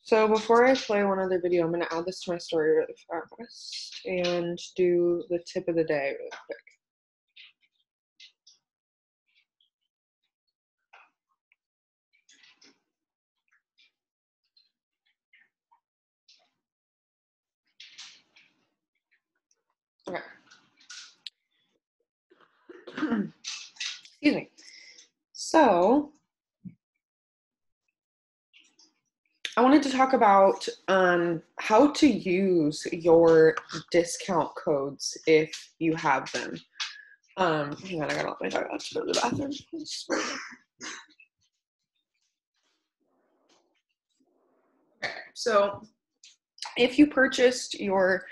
So before I play one other video, I'm going to add this to my story really fast and do the tip of the day really quick. Okay. Excuse me. So I wanted to talk about how to use your discount codes if you have them. Hang on, I gotta let my dog out to go to the bathroom. Okay, so if you purchased your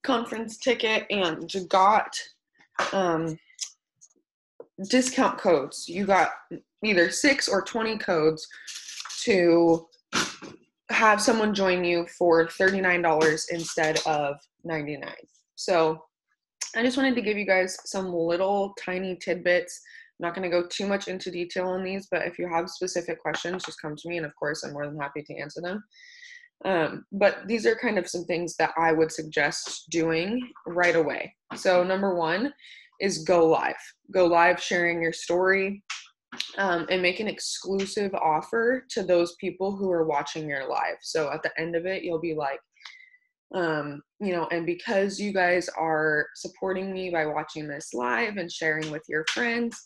conference ticket and got discount codes, you got either 6 or 20 codes to have someone join you for $39 instead of $99. So I just wanted to give you guys some little tiny tidbits. I'm not going to go too much into detail on these, but if you have specific questions, just come to me, and of course I'm more than happy to answer them. But these are kind of some things that I would suggest doing right away. So number one is go live. Go live sharing your story, and make an exclusive offer to those people who are watching your live. So at the end of it, you'll be like, and because you guys are supporting me by watching this live and sharing with your friends,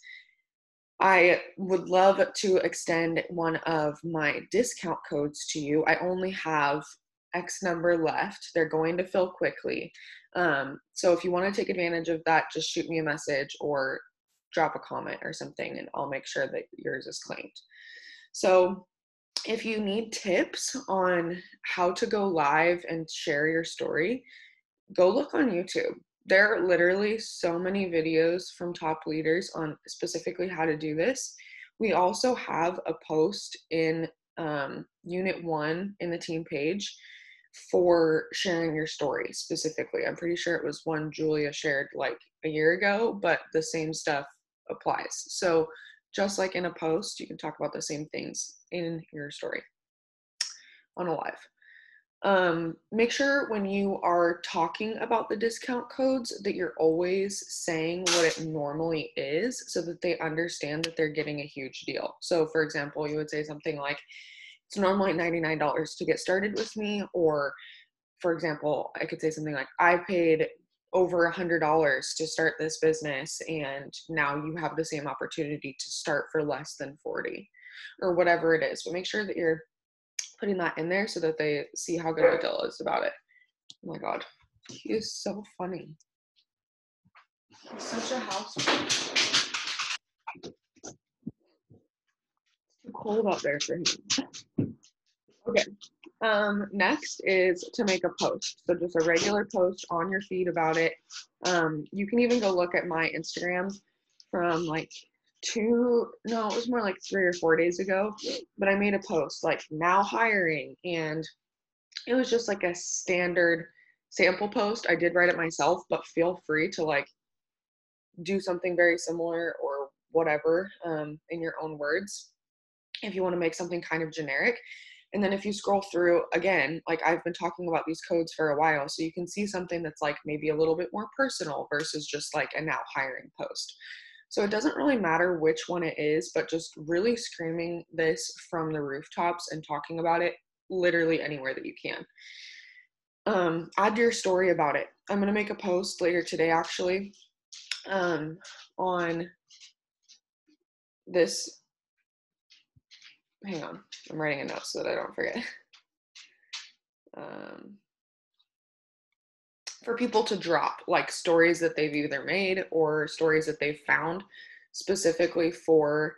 I would love to extend one of my discount codes to you. I only have X number left. They're going to fill quickly. So if you want to take advantage of that, just shoot me a message or drop a comment or something, and I'll make sure that yours is claimed. So if you need tips on how to go live and share your story, go look on YouTube. There are literally so many videos from top leaders on specifically how to do this. We also have a post in Unit 1 in the team page for sharing your story specifically. I'm pretty sure it was one Julia shared like a year ago, but the same stuff applies. So just like in a post, you can talk about the same things in your story on a live. Make sure when you are talking about the discount codes that you're always saying what it normally is so that they understand that they're getting a huge deal. So for example, you would say something like, it's normally $99 to get started with me. Or for example, I could say something like, I paid over $100 to start this business, and now you have the same opportunity to start for less than 40, or whatever it is. But make sure that you're putting that in there so that they see how good of a deal is about it. Oh my God, he is so funny. He's such a house. It's too cold out there for him. Okay. Next is to make a post. So just a regular post on your feed about it. You can even go look at my Instagram from like it was more like 3 or 4 days ago, but I made a post like now hiring, and it was just like a standard sample post. I did write it myself, but feel free to like do something very similar or whatever in your own words if you want to make something kind of generic. And then if you scroll through again, like I've been talking about these codes for a while, so you can see something that's like maybe a little bit more personal versus just like a now hiring post. So it doesn't really matter which one it is, but just really screaming this from the rooftops and talking about it literally anywhere that you can. Add your story about it. I'm going to make a post later today actually on this. Hang on, I'm writing a note so that I don't forget. For people to drop like stories that they've either made or stories that they've found specifically for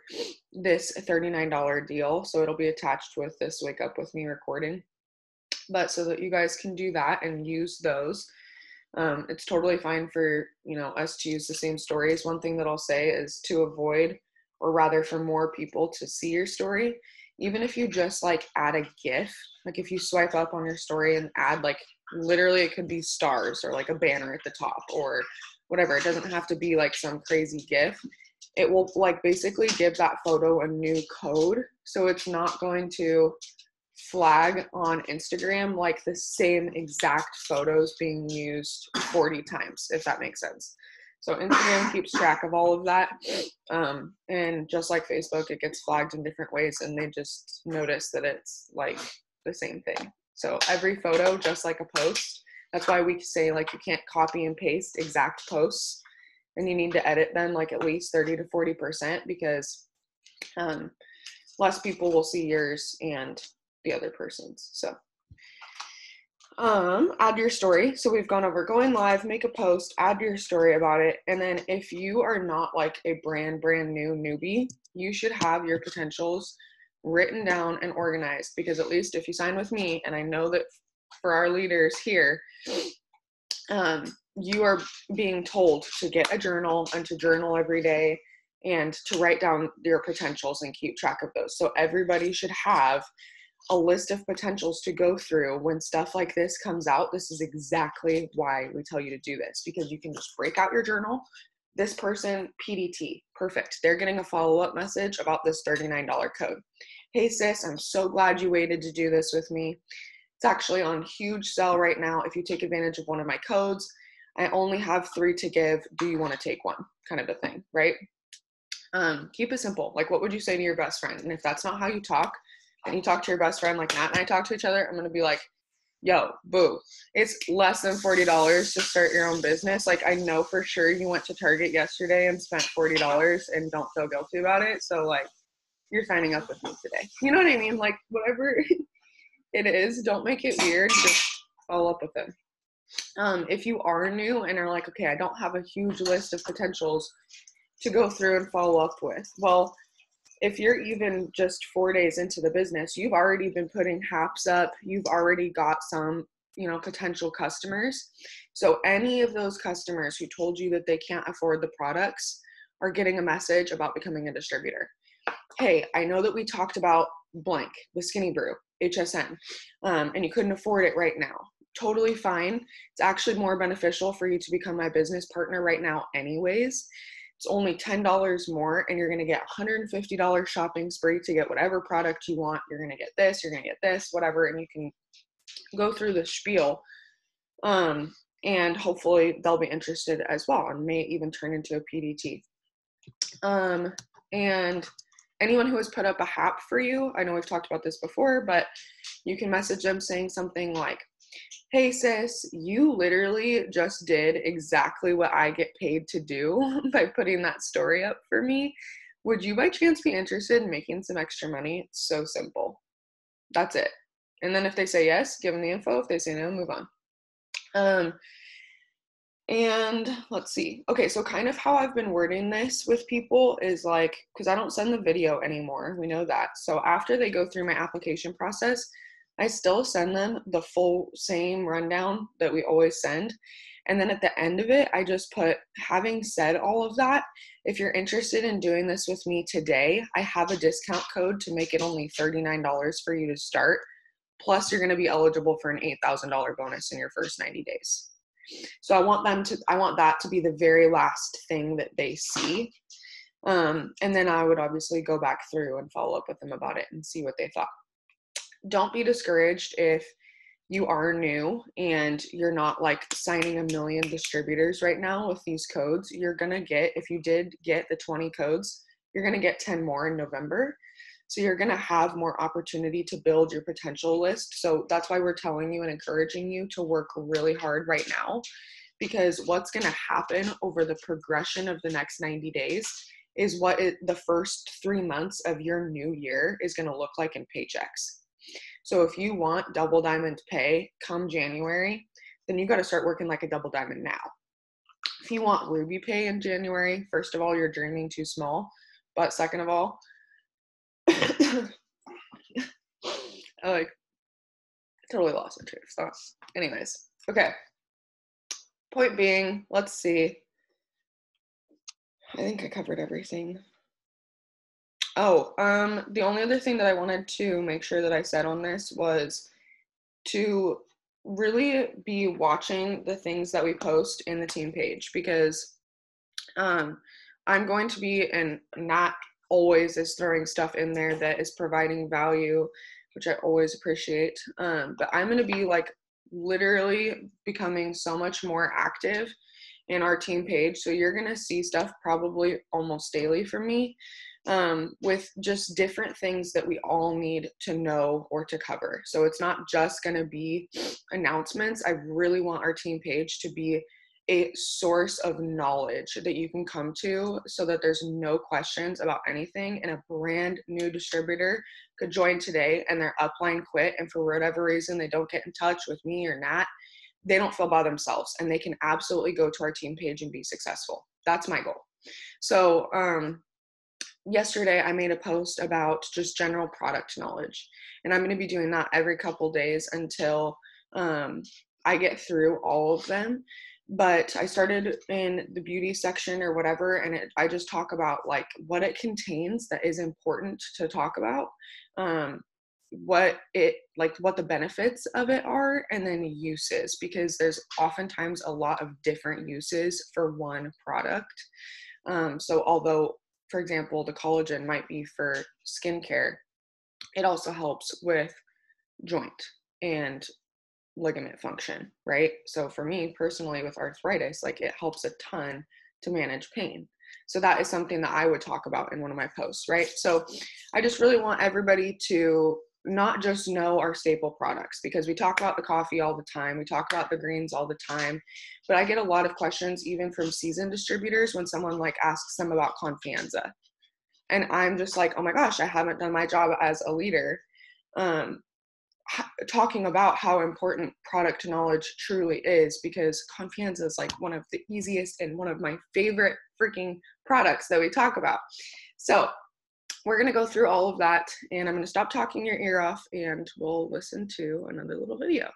this $39 deal. So it'll be attached with this Wake Up With Me recording, but so that you guys can do that and use those. It's totally fine for us to use the same stories. One thing that I'll say is to avoid, or rather for more people to see your story, even if you just like add a GIF, like if you swipe up on your story and add like literally it could be stars or like a banner at the top or whatever. It doesn't have to be like some crazy GIF. It will like basically give that photo a new code. So it's not going to flag on Instagram like the same exact photos being used 40 times, if that makes sense. So Instagram keeps track of all of that. And just like Facebook, it gets flagged in different ways, and they just notice that it's like the same thing. So every photo, just like a post, that's why we say like you can't copy and paste exact posts, and you need to edit them like at least 30 to 40% because less people will see yours and the other person's. So add your story. So we've gone over going live, make a post, add your story about it. And then if you are not like a brand new newbie, you should have your potentials written down and organized, because at least if you sign with me, and I know that for our leaders here, you are being told to get a journal and to journal every day and to write down your potentials and keep track of those. So everybody should have a list of potentials to go through when stuff like this comes out. This is exactly why we tell you to do this, because you can just break out your journal. This person, PDT, perfect. They're getting a follow-up message about this $39 code. Hey sis, I'm so glad you waited to do this with me. It's actually on huge sale right now. If you take advantage of one of my codes, I only have 3 to give. Do you want to take one? Kind of a thing, right? Keep it simple. Like, what would you say to your best friend? And if that's not how you talk, and you talk to your best friend like Matt and I talk to each other, I'm going to be like, yo, boo, it's less than $40 to start your own business. Like, I know for sure you went to Target yesterday and spent $40 and don't feel guilty about it. So, like, you're signing up with me today. You know what I mean? Like, whatever it is, don't make it weird. Just follow up with them. If you are new and are like, okay, I don't have a huge list of potentials to go through and follow up with. Well, if you're even just 4 days into the business, you've already been putting haps up. You've already got some, potential customers. So any of those customers who told you that they can't afford the products are getting a message about becoming a distributor. Hey, I know that we talked about blank, the Skinny Brew, HSN, and you couldn't afford it right now. Totally fine. It's actually more beneficial for you to become my business partner right now anyways. It's only $10 more, and you're going to get $150 shopping spree to get whatever product you want. You're going to get this, you're going to get this, whatever, and you can go through the spiel. And hopefully they'll be interested as well and may even turn into a PDT. And anyone who has put up a hap for you, I know we've talked about this before, but you can message them saying something like, hey sis, you literally just did exactly what I get paid to do by putting that story up for me. Would you by chance be interested in making some extra money? It's so simple. That's it. And then if they say yes, give them the info. If they say no, move on. And let's see. Okay, so kind of how I've been wording this with people is like, because I don't send the video anymore. We know that. So after they go through my application process, I still send them the full same rundown that we always send. And then at the end of it, I just put, having said all of that, if you're interested in doing this with me today, I have a discount code to make it only $39 for you to start. Plus, you're going to be eligible for an $8,000 bonus in your first 90 days. So I want that to be the very last thing that they see. And then I would obviously go back through and follow up with them about it and see what they thought. Don't be discouraged if you are new and you're not like signing a million distributors right now with these codes. You're going to get, if you did get the 20 codes, you're going to get 10 more in November. So you're going to have more opportunity to build your potential list. So that's why we're telling you and encouraging you to work really hard right now, because what's going to happen over the progression of the next 90 days is the first 3 months of your new year is going to look like in paychecks. So if you want double diamond pay come January, then you got to start working like a double diamond now. If you want ruby pay in January, first of all, you're dreaming too small. But second of all, I totally lost my train of thought. Anyways, okay. Point being, let's see. I think I covered everything. Oh, the only other thing that I wanted to make sure that I said on this was to really be watching the things that we post in the team page, because I'm going to be, and not always is throwing stuff in there that is providing value which I always appreciate. But I'm going to be like literally becoming so much more active in our team page. So you're going to see stuff probably almost daily from me, with just different things that we all need to know or to cover. So it's not just going to be announcements. I really want our team page to be a source of knowledge that you can come to so that there's no questions about anything. And a brand new distributor could join today and their upline quit, and for whatever reason they don't get in touch with me or Nat, they don't feel by themselves, and they can absolutely go to our team page and be successful. That's my goal. So yesterday I made a post about just general product knowledge, and I'm going to be doing that every couple days until I get through all of them. But I started in the beauty section or whatever, and I just talk about like what it contains that is important to talk about, what the benefits of it are, and then uses, because there's oftentimes a lot of different uses for one product. So although, for example, the collagen might be for skincare, it also helps with joint and ligament function, right? So for me personally with arthritis, like it helps a ton to manage pain. So that is something that I would talk about in one of my posts, right? So I just really want everybody to not just know our staple products, because we talk about the coffee all the time, we talk about the greens all the time, but I get a lot of questions even from seasoned distributors when someone like asks them about Confianza, and I'm just like, oh my gosh, I haven't done my job as a leader, talking about how important product knowledge truly is, because Confianza is like one of the easiest and one of my favorite freaking products that we talk about. So we're going to go through all of that, and I'm going to stop talking your ear off and we'll listen to another little video.